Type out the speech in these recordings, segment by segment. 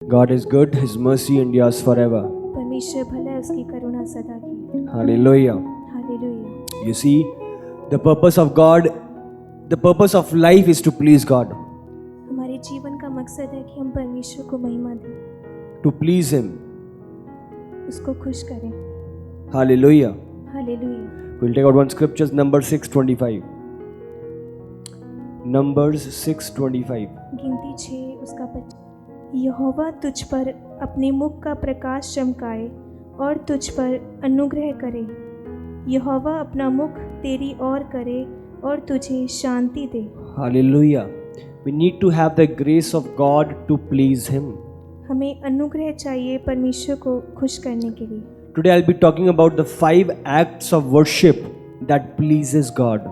God is good, His mercy endures forever. परमेश्वर भला है, उसकी करुणा सदा की। Hallelujah. Hallelujah. You see, the purpose of God, the purpose of life is to please God, हमारे जीवन का मकसद है कि हम परमेश्वर को महिमा दें, to please Him. उसको खुश करें। Hallelujah. Hallelujah. We'll take out one scripture, Numbers 6:25. Numbers 6:25. गिनती 6 उसका 25। यहोवा तुझ पर अपने मुख का प्रकाश चमकाए और तुझ पर अनुग्रह करे। यहोवा अपना मुख तेरी ओर करे और तुझे शांति दे। Hallelujah. We need to have the grace of God to please Him. हमें अनुग्रह चाहिए परमेश्वर को खुश करने के लिए। Today I'll be talking about the 5 acts of worship that pleases God.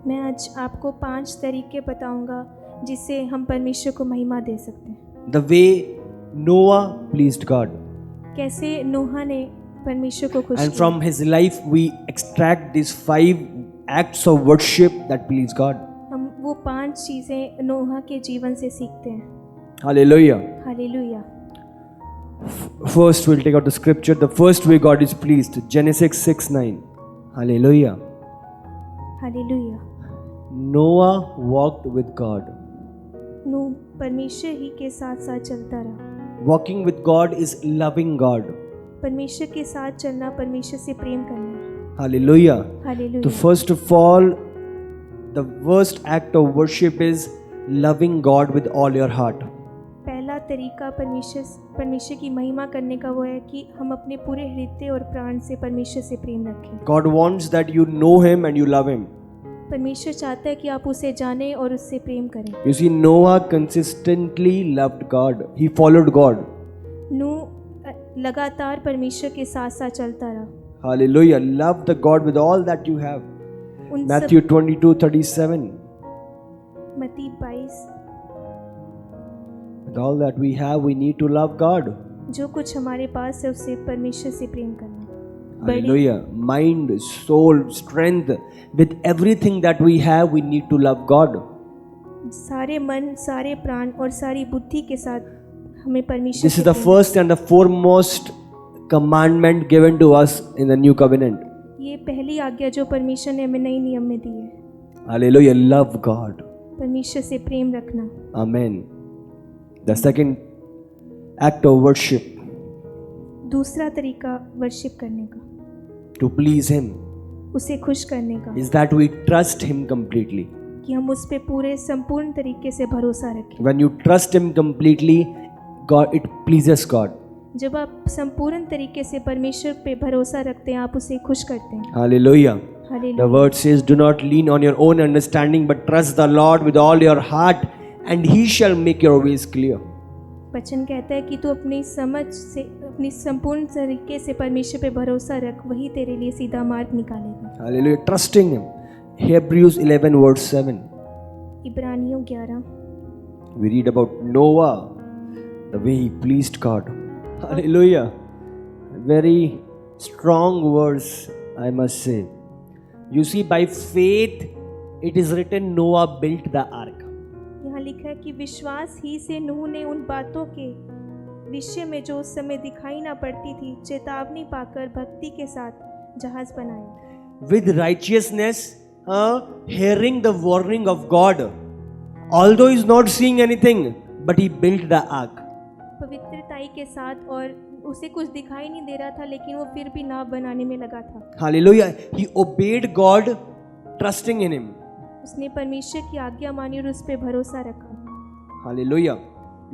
मैं आज आपको 5 तरीके बताऊंगा जिससे हम परमेश्वर को महिमा दे सकते हैं। The way Noah pleased God. कैसे नोहा ने परमेश्वर को खुश And किया। from his life we extract these 5 acts of worship that please God. हम वो 5 चीज़ें नोहा के जीवन से सीखते हैं। Hallelujah. Hallelujah. First we'll take out the scripture. The first way God is pleased. Genesis 6:9. Hallelujah. Hallelujah. Noah walked with God. नूह परमेश्वर ही के साथ साथ चलता रहा। Walking with God is loving God. परमेश्वर के साथ चलना परमेश्वर से प्रेम करना है। Hallelujah. So hallelujah. first of all, the first act of worship is loving God with all your heart. पहला तरीका परमेश्वर की महिमा करने का वो है कि हम अपने पूरे हृदय और प्राण से परमेश्वर से प्रेम रखें। God wants that you know Him and you love Him. परमेश्वर चाहता है कि आप उसे जानें और उससे प्रेम करें। You see, Noah consistently loved God. He followed God. नूह लगातार परमेश्वर के साथ साथ चलता रहा। Hallelujah. Love the God with all that you have. उन Matthew 22:37. मत्ती 22 With all that we have, we need to love God. जो कुछ हमारे पास है उससे परमेश्वर से प्रेम करना। Hallelujah. Mind, soul, strength. With everything that we have, we need to love God. सारे मन, सारे प्राण और सारी बुद्धि के साथ हमें परमेश्वर This से is the Prem. first and the foremost commandment given to us in the new covenant. ये पहली आज्ञा जो परमेश्वर ने हमें नई नियम में दी है। Hallelujah. Love God. परमेश्वर से प्रेम रखना। Amen. The second act of worship दूसरा तरीका वर्शिप करने का, to please Him उसे खुश करने का, is that we trust Him completely. कि हम उस पे पूरे संपूर्ण तरीके से भरोसा रखें। When you trust Him completely, God, it pleases God. जब आप संपूर्ण तरीके से परमेश्वर पे भरोसा रखते हैं, आप उसे खुश करते हैं। Hallelujah. The hallelujah. word says, do not lean on your own understanding, but trust the Lord with all your heart, and He shall make your ways clear. वचन कहता है कि तू अपनी समझ से, अपनी संपूर्ण तरीके से परमेश्वर पे भरोसा रख, वही तेरे लिए सीधा मार्ग निकालेगा। Hallelujah. Trusting Him. Hebrews 11 verse 7. इब्रानियों 11 We read about Noah, the way he pleased God. Hallelujah. Very strong verse, I must say. You see, by faith, it is written Noah built the ark. यहाँ लिखा है कि विश्वास ही से नूह ने उन बातों के विषय में जो उस समय दिखाई ना पड़ती थी चेतावनी पाकर भक्ति के साथ जहाज बनाया। With righteousness, hearing the warning of God. Although he is not seeing anything, but he built the ark. पवित्रताई के साथ, और उसे कुछ दिखाई नहीं दे रहा था लेकिन वो फिर भी नाव बनाने में लगा था। Hallelujah. He obeyed God, trusting in Him. उसने परमेश्वर की आज्ञा मानी और उस पर भरोसा रखा। Hallelujah.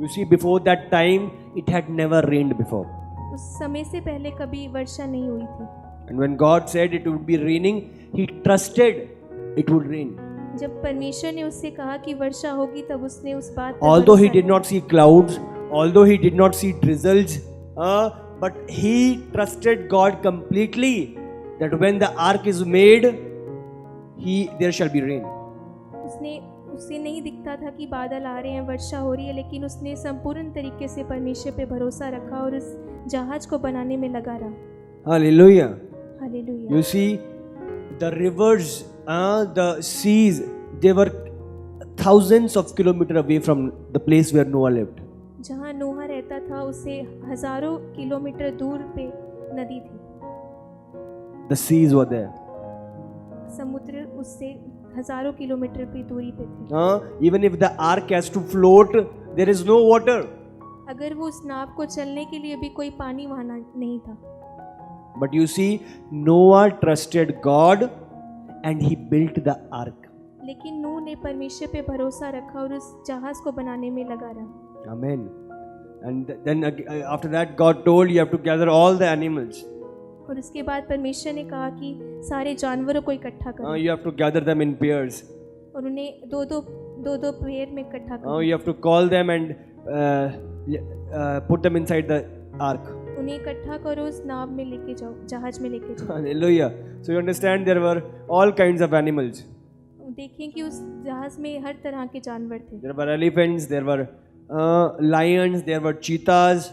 You see, before that time, it had never rained before. उस समय से पहले कभी वर्षा नहीं हुई थी। And when God said it would be raining, he trusted it would rain. जब परमेश्वर ने उससे कहा कि वर्षा होगी तब उसने उस बात पर Although he भरोसा did not see clouds, although he did not see drizzles, but he trusted God completely that when the ark is made, there shall be rain. उसे नहीं दिखता था कि बादल आ रहे हैं, वर्षा हो रही है, लेकिन उसने संपूर्ण तरीके से परमेश्वर पे भरोसा रखा और उस जहाज को बनाने में लगा रहा। Hallelujah. Hallelujah. You see, the rivers, the seas, they were thousands of kilometers away from the place where Noah lived. जहाँ नूहा रहता था उससे हजारों किलोमीटर दूर पे नदी थी, The seas were there. समुद्र उससे हजारों किलोमीटर की दूरी पे थे। Even if the ark has to float, there is no water. अगर वो उस नाव को चलने के लिए भी कोई पानी वहाँ नहीं था। But you see, Noah trusted God and he built the ark. लेकिन नूह ने परमेश्वर पे भरोसा रखा और उस जहाज को बनाने में लगा रहा। Amen. And then after that, God told you have to gather all the animals. और उसके बाद परमेश्वर ने कहा कि सारे जानवरों को इकट्ठा करो You have to gather them in pairs. और उन्हें दो दो पेड़ में इकट्ठा करो। You have to call them and put them inside the ark. उन्हें इकट्ठा करो, उस नाव में लेके जाओ, जहाज में लेके जाओ। Hallelujah. So you understand there were all kinds of animals. देखिए कि उस जहाज में हर तरह के जानवर थे। There were elephants, there were lions, there were cheetahs,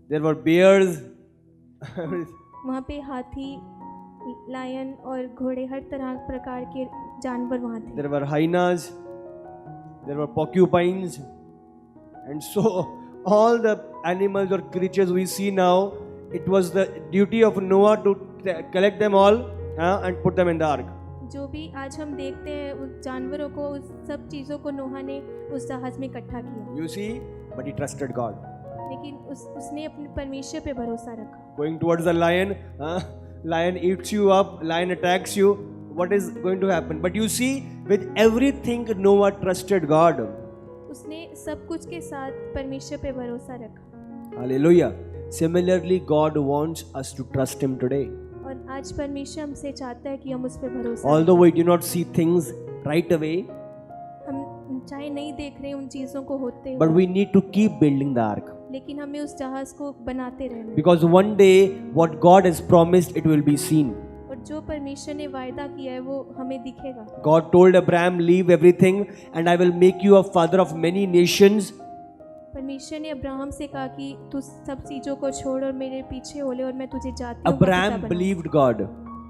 there were bears. वहाँ पे हाथी, लायन और घोड़े, हर तरह प्रकार के जानवर वहाँ थे। There were hyenas, there were porcupines, and so all the animals or creatures we see now, it was the duty of Noah to collect them all and put them in the ark. जो भी आज हम देखते हैं उस जानवरों को, उस सब चीज़ों को नोहा ने उस जहाज में इकट्ठा किया। You see, but he trusted God. लेकिन उसने अपने परमेश्वर पे भरोसा रखा। Going towards the lion, lion eats you up, lion attacks you. What is going to happen? But you see, with everything, Noah trusted God. उसने सब कुछ के साथ परमेश्वर पे भरोसा रखा। Hallelujah. Similarly, God wants us to trust Him today. और आज परमेश्वर हमसे चाहता है कि हम उस पे भरोसा Although we do not see things right away, हम चाहे नहीं देख रहे उन चीज़ों को होते but हुए, we need to keep building the ark. लेकिन हमें उस जहाज को बनाते रहना। Because one day, what God has promised, it will be seen. और जो परमेश्वर ने वायदा किया है वो हमें दिखेगा। God told Abraham, leave everything and I will make you a father of many nations. परमेश्वर ने अब्राहम से कहा कि तू सब चीजों को छोड़ और मेरे पीछे हो ले और मैं तुझे जातियों का पिता Abraham बनाऊं। believed God.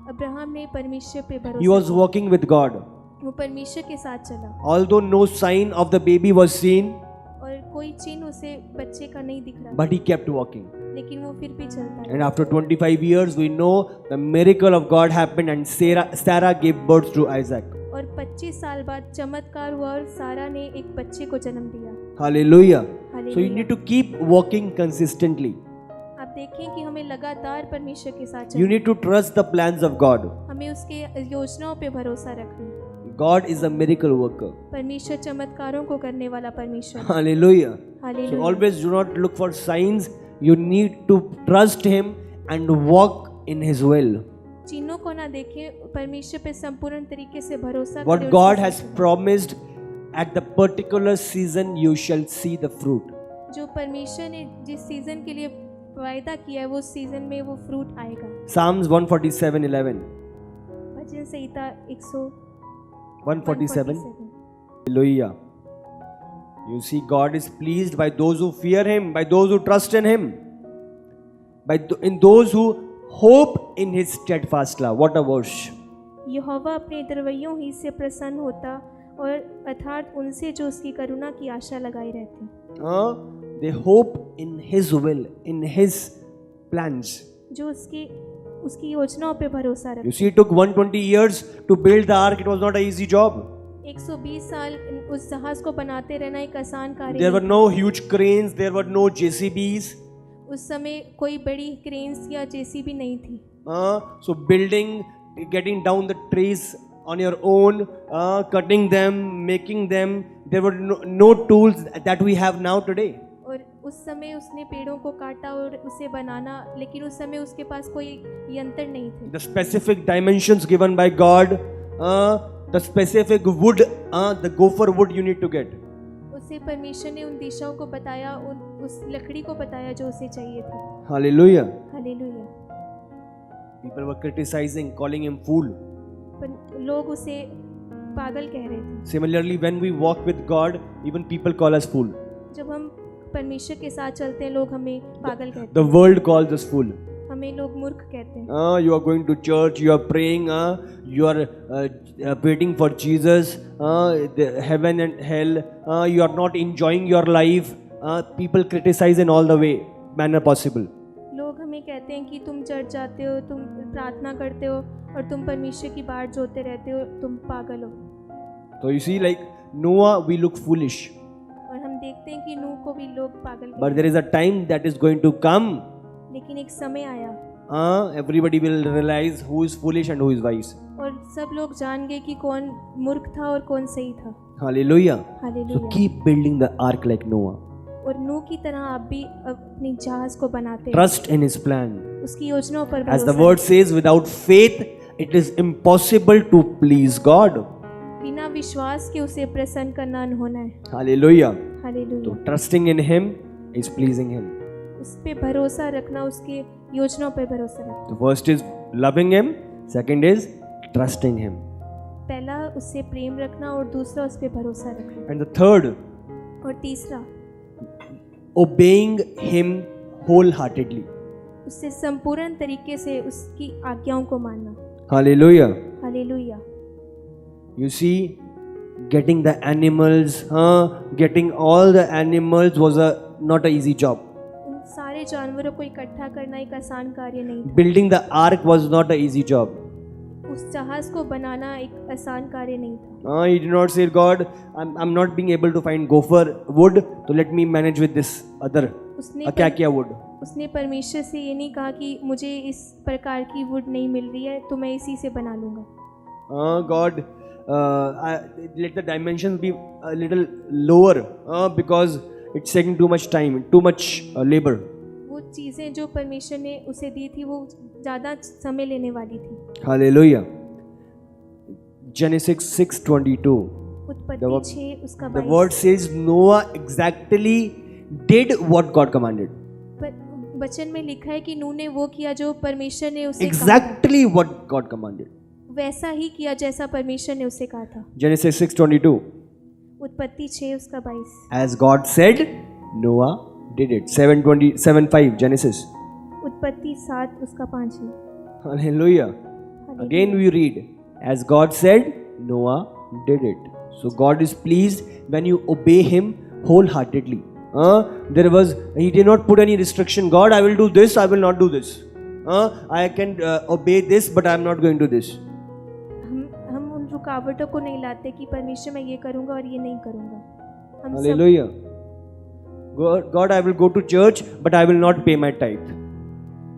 अब्राहम ने परमेश्वर पे He भरोसा was walking with God. किया। वो परमेश्वर के साथ चला Although no sign of the baby was seen, और कोई चिन्ह उसे बच्चे का नहीं दिख रहा, but he kept walking. लेकिन वो फिर भी चलता रहा। And after 25 years, we know the miracle of God happened and Sarah gave birth to Isaac. और 25 साल बाद चमत्कार हुआ और सारा ने एक बच्चे को जन्म दिया। Hallelujah. So you hallelujah. need to keep walking consistently. आप देखें कि हमें लगातार परमेश्वर के साथ You चलना, need to trust the plans of God. हमें उसके योजनाओं पे भरोसा रखना। God is a miracle worker. परमेश्वर चमत्कारों को करने वाला परमेश्वर। Hallelujah. So hallelujah. always do not look for signs. You need to trust Him and walk in His will. चिन्हों को ना देखें, परमेश्वर पे संपूर्ण तरीके से भरोसा What करें। God उसके has साथ promised, at the particular season you shall see the fruit. जो परमेश्वर ने जिस सीजन के लिए वायदा किया है वो सीजन में वो फ्रूट आएगा। Psalms 147:11. Bhajan Samhita 147. Hallelujah. You see, God is pleased by those who fear Him, by those who trust in Him, in those who hope in His steadfast love. What a verse! यहोवा अपने दरवैयों ही से प्रसन्न होता और अर्थात उनसे जो उसकी करुणा की आशा लगाई रहती। They hope in His will, in His plans. जो उसकी योजनाओं पे भरोसा You रखते। see, it took 120 years to build the ark. It was not an easy job. 120 साल उस जहाज को बनाते रहना एक आसान कार्य There were नहीं। no huge cranes. There were no JCBs. उस समय कोई बड़ी क्रेन्स या जेसीबी नहीं थी। So building, getting down the trees on your own, cutting them, making them. There were no tools that we have now today. और उस समय उसने पेड़ों को काटा और उसे बनाना, लेकिन उस समय उसके पास कोई यंत्र नहीं थे। The specific dimensions given by God, the specific wood, the gopher wood you need to get. उसे परमेश्वर ने उन दिशाओं को बताया, उस लकड़ी को बताया जो उसे चाहिए थी। Hallelujah. Hallelujah. People were criticizing, calling him fool. पर लोग उसे पागल कह रहे थे। Similarly, when we walk with God, even people call us fool. जब हम परमेश्वर के साथ चलते हैं लोग हमें पागल कहते The world calls us fool. हैं, हमें लोग मूर्ख कहते हैं। You are going to church, you are praying, you are waiting for Jesus, the heaven and hell, you are not enjoying your life. people criticize in all the way manner possible. लोग हमें कहते हैं कि तुम church जाते हो, तुम प्रार्थना करते हो और तुम परमेश्वर की बाट जोते रहते हो, तुम पागल हो। So you see, like Noah, we look foolish, और हम देखते हैं कि नूह को भी लोग पागल but कहते there is a time that is going to come. हैं। लेकिन एक समय आया Everybody will realize who is foolish and who is wise. और सब लोग जान गए कि कौन मूर्ख था और कौन सही था। Hallelujah. So hallelujah. keep building the ark like Noah. और नूह की तरह आप भी अपनी जहाज को बनाते हैं, Trust in his plan. उसकी योजनाओं पर As the भरोसा word says, without faith, it is impossible to please God. बिना विश्वास के उसे प्रसन्न करना होना है। Hallelujah. Hallelujah. So trusting in him is pleasing him. उस पे भरोसा रखना, उसके योजनाओं पर भरोसा रखना। The first is loving him. Second is trusting him. पहला उससे प्रेम रखना और दूसरा उस पे भरोसा रखना। And the third, और तीसरा obeying him wholeheartedly. उससे संपूर्ण तरीके से उसकी आज्ञाओं को मानना। Hallelujah. Hallelujah. You see, getting the animals, getting all the animals was not an easy job. उन सारे जानवरों को इकट्ठा करना एक आसान कार्य नहीं था। Building the ark was not an easy job. उस जहाज को बनाना एक आसान कार्य नहीं था। He did not say, God, I'm not being able to find gopher wood, so let me manage with this other. उसने क्या क्या wood? उसने परमेश्वर से ये नहीं कहा कि मुझे इस प्रकार की वुड नहीं मिल रही है तो मैं इसी से बना लूँगा। God, let the dimensions be a little lower because it's taking too much time, too much labor. वो चीज़ें जो परमेश्वर ने उसे दी थी वो ज़्यादा समय लेने वाली थी। Hallelujah. Genesis 6:22. उत्पत्ति 6 उसका The word says Noah exactly did what God commanded. वचन में लिखा है कि नूह ने वो किया जो परमेश्वर ने उसे Exactly what God commanded. वैसा ही किया जैसा परमेश्वर ने उसे कहा था। Genesis 6:22. उत्पत्ति 6 उसका 22। As God said, Noah did it. 7:5 Genesis. उत्पत्ति 7 उसका 5 है। Hallelujah. Again we read, as God said, Noah did it. So God is pleased when you obey Him wholeheartedly. He did not put any restriction. God, I will do this, I will not do this. I can obey this, but I am not going to this. हम उन रुकावटों को नहीं लाते कि परमेश्वर मैं ये करूँगा और ये नहीं करूँगा। हम Hallelujah. God, I will go to church, but I will not pay my tithe.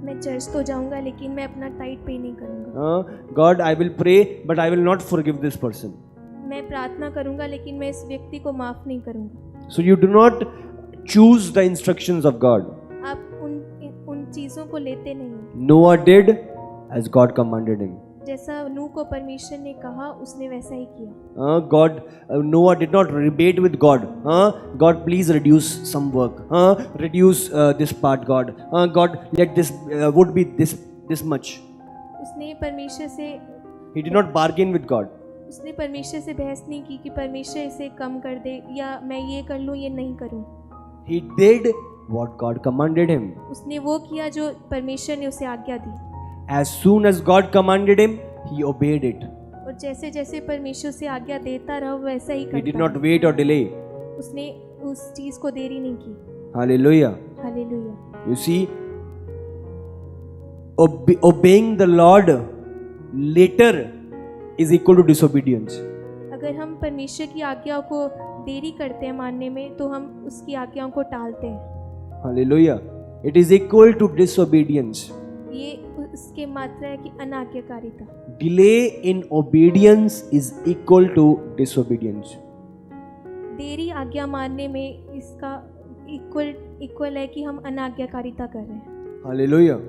मैं चर्च तो जाऊँगा लेकिन मैं अपना टाइट पे नहीं करूँगा। God, I will pray, but I will not forgive this person. मैं प्रार्थना करूँगा लेकिन मैं इस व्यक्ति को माफ़ नहीं करूँगा। So you do not choose the instructions of God. आप उन चीज़ों को लेते नहीं। Noah did as God commanded him. जैसा नूह को परमेश्वर ने कहा उसने वैसा ही किया। Noah did not rebate with God. God, please reduce some work. Reduce this part, God. God, let this would be this much. उसने परमेश्वर से He did not bargain with God. उसने परमेश्वर से बहस नहीं की कि परमेश्वर इसे कम कर दे या मैं ये कर लूँ ये नहीं करूँ। He did what God commanded him. उसने वो किया जो परमेश्वर ने उसे आज्ञा दी। As soon as God commanded him, he obeyed it. और जैसे जैसे परमेश्वर से आज्ञा देता रहा वैसा ही He करता did not रहा। wait or delay. उसने उस चीज़ को देरी नहीं की। Hallelujah. Hallelujah. You see, obeying the Lord later is equal to disobedience. अगर हम परमेश्वर की आज्ञाओं को देरी करते हैं मानने में तो हम उसकी आज्ञाओं को टालते हैं। Hallelujah. It is equal to disobedience. ये उसके मात्रा है कि अनाज्ञाकारिता। Delay in obedience is equal to disobedience. देरी आज्ञा मानने में इसका इक्वल है कि हम अनाज्ञाकारिता कर रहे हैं। Hallelujah.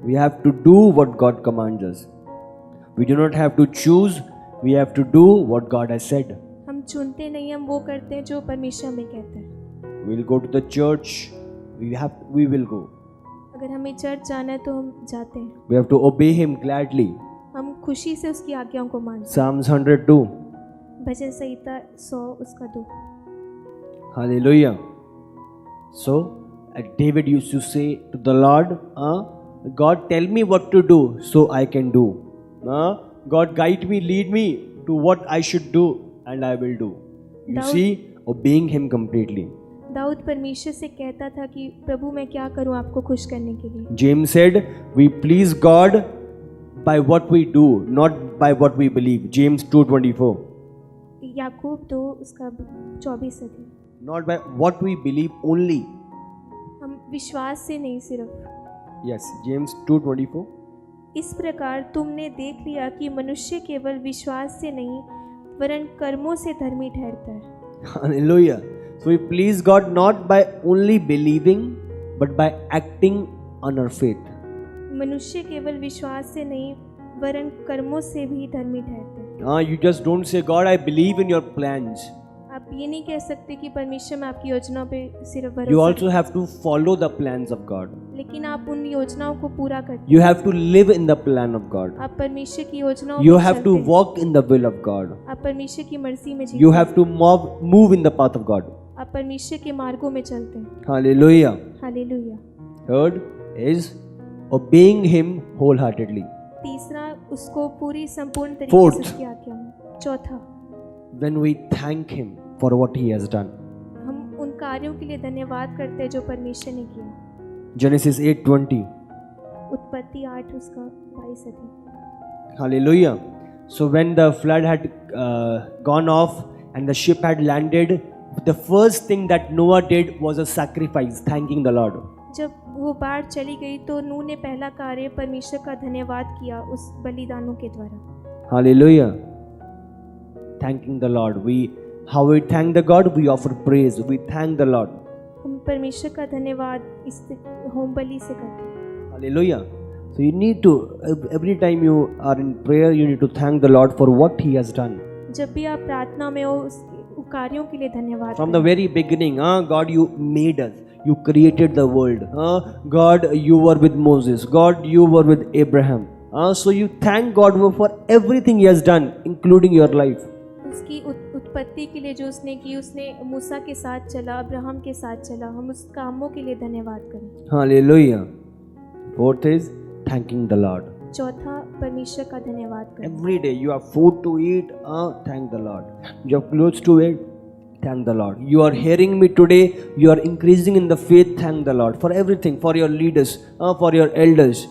We have to do what God commands us. We do not have to choose. We have to do what God has said. हम चुनते नहीं, हम वो करते हैं जो परमेश्वर हमें कहते हैं। We will go to the church. We will go. अगर हमें चर्च जाना है तो हम जाते हैं। We have to obey Him gladly. हम खुशी से उसकी आज्ञाओं को मानते हैं। Psalms 102. भजन संहिता 100 उसका 2। Hallelujah. So, David used to say to the Lord, God, tell me what to do so I can do. God, guide me, lead me to what I should do and I will do. You see, obeying Him completely. Dawood परमेश्वर से कहता था कि प्रभु मैं क्या करूं आपको खुश करने के लिए। James said, we please God by what we do, not by what we believe. James 2:24. याकूब 2 उसका 24 है। Not by what we believe only. हम विश्वास से नहीं सिर्फ। Yes, James 2:24. इस प्रकार तुमने देख लिया कि मनुष्य केवल विश्वास से नहीं वरन कर्मों से धर्मी ठहरता है। Hallelujah. So we please God not by only believing, but by acting on our faith. मनुष्य केवल विश्वास से नहीं वरन कर्मों से भी धर्मी ठहरता है। You just don't say, God, I believe in your plans. आप ये नहीं कह सकते कि परमेश्वर में आपकी योजनाओं पे सिर्फ You भरोसा also have to follow the plans of God. लेकिन आप उन योजनाओं को पूरा करते You have to live in the plan of God. आप परमेश्वर की योजनाओं You में have to चलते हैं। walk in the will of God. आप परमेश्वर की मर्जी में जीते You हैं। have to move in the path of God. आप परमेश्वर के मार्गों में चलते हैं। Hallelujah. Hallelujah. Third is obeying Him wholeheartedly. तीसरा उसको पूरी संपूर्ण तरीके Fourth. से उसकी आज्ञा में। चौथा When we thank Him for what He has done. हम उन कार्यों के लिए धन्यवाद करते हैं जो परमेश्वर ने किया। Genesis 8:20. उत्पत्ति 8 उसका 22 है। Hallelujah. So when the flood had gone off and the ship had landed, the first thing that Noah did was a sacrifice, thanking the Lord. जब वो बाढ़ चली गई तो नूह ने पहला कार्य परमेश्वर का धन्यवाद किया उस बलिदानों के द्वारा। Hallelujah. Thanking the Lord. How we thank the God? We offer praise. We thank the Lord. हम परमेश्वर का धन्यवाद इस होम बलि से करते हैं। Hallelujah. So you need to, every time you are in prayer, you need to thank the Lord for what He has done. जब भी आप प्रार्थना में हो उसके कार्यों के लिए धन्यवाद From the very beginning, God, you made us. You created the world. God, you were with Moses. God, you were with Abraham. So you thank God for everything He has done, including your life. उसकी उत्पत्ति के लिए जो उसने की, उसने मूसा के साथ चला, अब्राहम के साथ चला, हम उस कामों के लिए धन्यवाद करें। Hallelujah. Fourth is thanking the Lord. चौथा परमेश्वर का धन्यवाद करें। Every day you have food to eat, thank the Lord. You have clothes to wear, thank the Lord. You are hearing me today, you are increasing in the faith, thank the Lord. For everything, for your leaders, for your elders,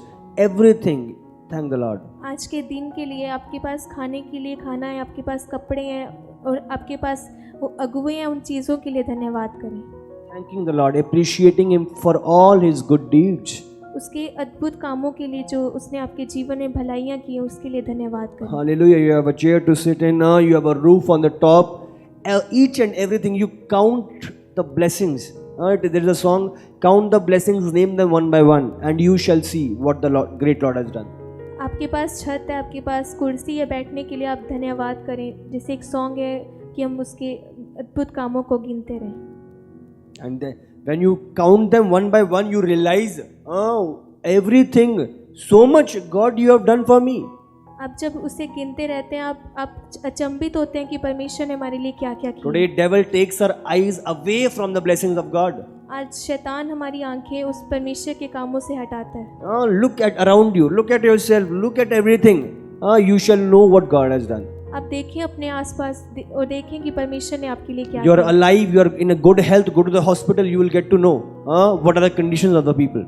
everything, thank the Lord. आज के दिन के लिए आपके पास खाने के लिए खाना है, आपके पास कपड़े हैं और आपके पास वो अगुवे हैं, उन चीज़ों के लिए धन्यवाद करें। Thanking the Lord, appreciating Him for all His good deeds. उसके अद्भुत कामों के लिए जो उसने आपके जीवन में भलाइयाँ की हैं उसके लिए धन्यवाद करें। Hallelujah. You have a chair to sit in, you have a roof on the top. Each and everything, you count the blessings. There is a song, count the blessings, name them one by one, and you shall see what the Lord, great Lord has done. आपके पास छत है, आपके पास कुर्सी है बैठने के लिए, आप धन्यवाद करें। जैसे एक सॉन्ग है कि हम उसके अद्भुत कामों को गिनते रहें। And then, when you count them one by one, you realize, everything, so much God you have done for me. आप जब उसे गिनते रहते हैं आप अचंभित होते हैं कि परमेश्वर ने हमारे लिए क्या क्या किया। Today, devil takes our eyes away from the blessings of God. आज शैतान हमारी आंखें उस परमेश्वर के कामों से हटाता है। Look at around you, look at yourself, look at everything. You shall know what God has done. आप देखें अपने आसपास और देखें कि परमेश्वर ने आपके लिए क्या You are किया। alive, you are in a good health, go to the hospital, you will get to know what are the conditions of the people.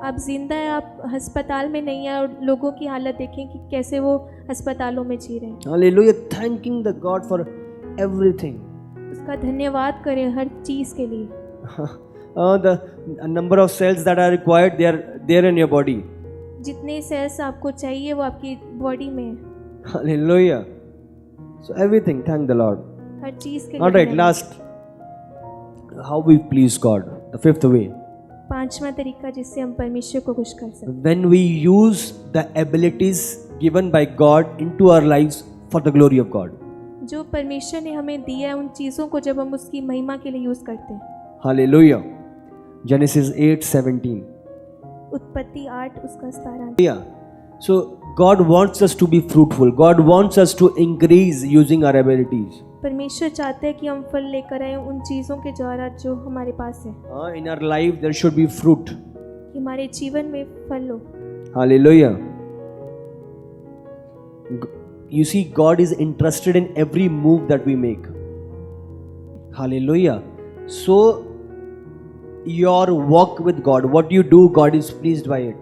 आप जिंदा हैं, आप अस्पताल में नहीं हैं और लोगों की हालत देखें कि कैसे वो अस्पतालों में जी रहे हैं। Hallelujah, thanking the God for everything. उसका धन्यवाद करें हर चीज़ के लिए। The number of cells that are required, they are there in your body. जितने सेल्स आपको चाहिए वो आपकी बॉडी में है। Hallelujah. So everything, thank the Lord. हर चीज़ के All लिए right, धन्यवाद। last, how we please God. The fifth way. पांचवा तरीका जिससे हम परमेश्वर को खुश कर सकते When we use the abilities given by God into our lives for the glory of God. हैं। जो परमेश्वर ने हमें दिया है उन चीज़ों को जब हम उसकी महिमा के लिए यूज़ करते हैं। Hallelujah. Genesis 8:17. उत्पत्ति 8 उसका 17। Yeah. So God wants us to be fruitful. God wants us to increase using our abilities. परमेश्वर चाहते हैं कि हम फल लेकर आए उन चीज़ों के द्वारा जो हमारे पास है। In our life there should be fruit. कि हमारे जीवन में फल हो। Hallelujah. You see, God is interested in every move that we make. Hallelujah. So your walk with God, what you do, God is pleased by it.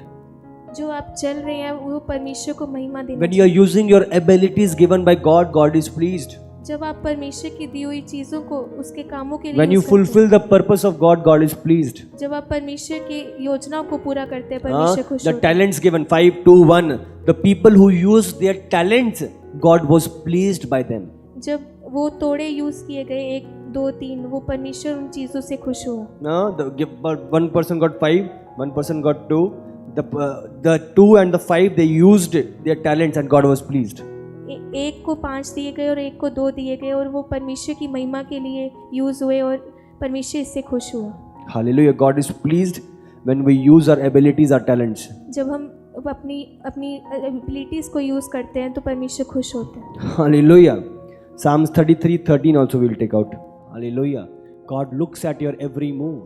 जो आप चल रहे हैं वो परमेश्वर को महिमा देना When you are using your abilities given by God, God is pleased. जब आप परमेश्वर की दी हुई चीजों को उसके कामों के लिए When you यूज करते fulfill the purpose of God, God is pleased. हैं, जब आप परमेश्वर की योजनाओं को पूरा करते हैं परमेश्वर खुश The होता है। talents given 5, 2, 1. The people who used their talents, God was pleased by them. जब वो तोड़े यूज किए गए 1, 2, 3 वो परमेश्वर उन चीजों से खुश हुआ। No, one person got 5, one person got 2. The 2 and the 5 they used their talents and God was pleased. एक को 5 दिए गए और एक को 2 दिए गए और वो परमेश्वर की महिमा के लिए यूज हुए और परमेश्वर इससे खुश हुआ। Hallelujah. God is pleased when we use our abilities, our talents. जब हम अपनी एबिलिटीज को यूज करते हैं तो परमेश्वर खुश होता है। Hallelujah. Psalms 33:13 also we'll take out. Hallelujah. God looks at your every move.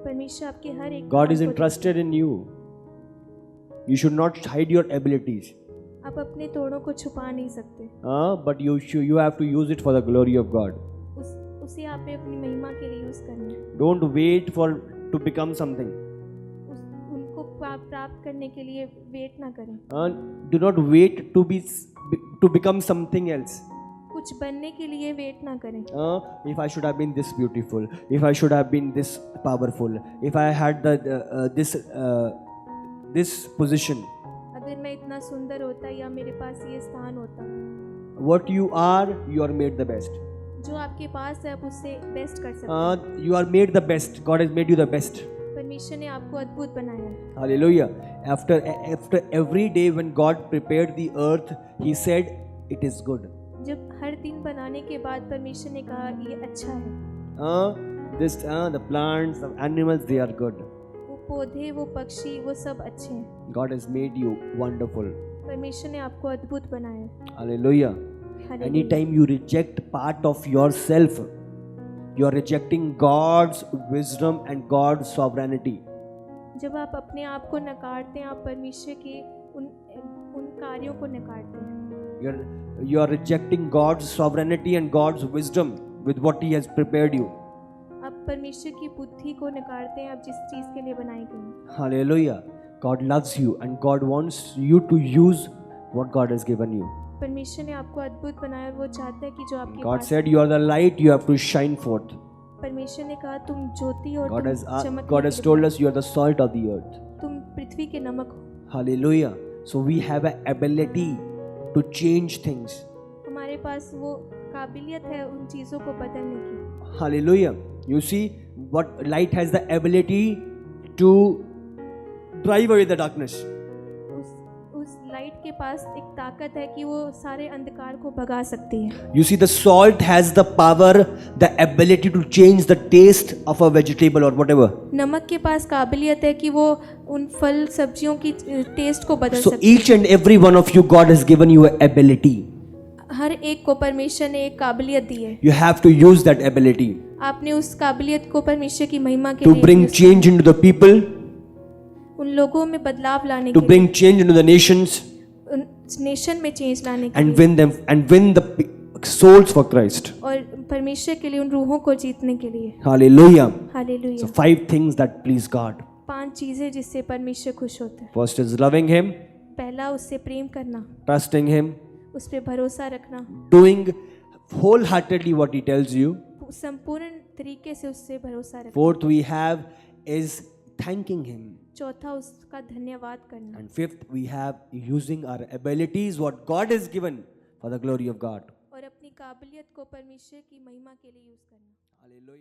परमेश्वर आपके हर एक God is काम को interested in you. You should not hide your abilities. आप अपने तोड़ों को छुपा नहीं सकते। But you have to use it for the glory of God. उसे आपने अपनी महिमा के लिए यूज करना है। Don't wait to become something. उनको प्राप्त करने के लिए वेट ना करें। Do not wait to become something else. कुछ बनने के लिए वेट ना करें। If I should have been this beautiful, if I should have been this powerful, if I had this position. अगर मैं इतना सुंदर होता या मेरे पास ये स्थान होता। What you are made the best. जो आपके पास है आप उससे बेस्ट कर सकते हैं। You are made the best. God has made you the best. परमेश्वर ने आपको अद्भुत बनाया है। Hallelujah. After every day when God prepared the earth, He said, "It is good." जब हर दिन बनाने के बाद परमेश्वर ने कहा ये अच्छा है। The plants, the animals, they are good. वो पौधे वो पक्षी वो सब अच्छे हैं। God has made you wonderful. परमेश्वर ने आपको अद्भुत बनाया है। Hallelujah. Hallelujah. Anytime you reject part of yourself, you are rejecting God's wisdom and God's sovereignty. जब आप अपने आप को नकारते हैं आप परमेश्वर के उन कार्यों को नकारते हैं। You are rejecting God's sovereignty and God's wisdom with what He has prepared you. आप परमेश्वर की बुद्धि को नकारते हैं आप जिस चीज के लिए बनाए गए हैं। Hallelujah. God loves you and God wants you to use what God has given you. परमेश्वर ने आपको अद्भुत बनाया वो चाहता है कि जो आपके God pass said you are the light, you have to shine forth. परमेश्वर ने कहा तुम ज्योति और God तुम has told us you are the salt of the earth. तुम पृथ्वी के नमक हो। Hallelujah. So we have an ability to change things. हमारे पास वो काबिलियत है उन चीज़ों को बदलने की। Hallelujah. You see what light has the ability to drive away the darkness. उस लाइट के पास एक ताकत है कि वो सारे अंधकार को भगा सकती है। You see the salt has the power, the ability to change the taste of a vegetable or whatever. नमक के पास काबिलियत है कि वो उन फल सब्जियों की टेस्ट को बदल So सकती है। each and every one of you, God has given you an ability. हर एक को परमेश्वर ने एक काबिलियत दी है। You have to use that ability आपने उस काबिलियत को परमेश्वर की महिमा के to लिए bring use change into the people, उन लोगों में बदलाव लाने to के bring change into the nations, लिए नेशन में चेंज लाने के and लिए win them and win the souls for Christ. और परमेश्वर के लिए उन रूहों को जीतने के लिए। Hallelujah. Hallelujah. So 5 things that please God. 5 चीजें जिससे परमेश्वर खुश होता है। First is loving Him, पहला उससे प्रेम करना, trusting Him, उस पर भरोसा रखना, doing wholeheartedly what He tells you. संपूर्ण तरीके से उससे भरोसा रखना। Fourth we have is thanking Him. चौथा उसका धन्यवाद करना। And fifth we have using our abilities what God has given for the glory of God. और अपनी काबिलियत को परमेश्वर की महिमा के लिए यूज करना। Hallelujah.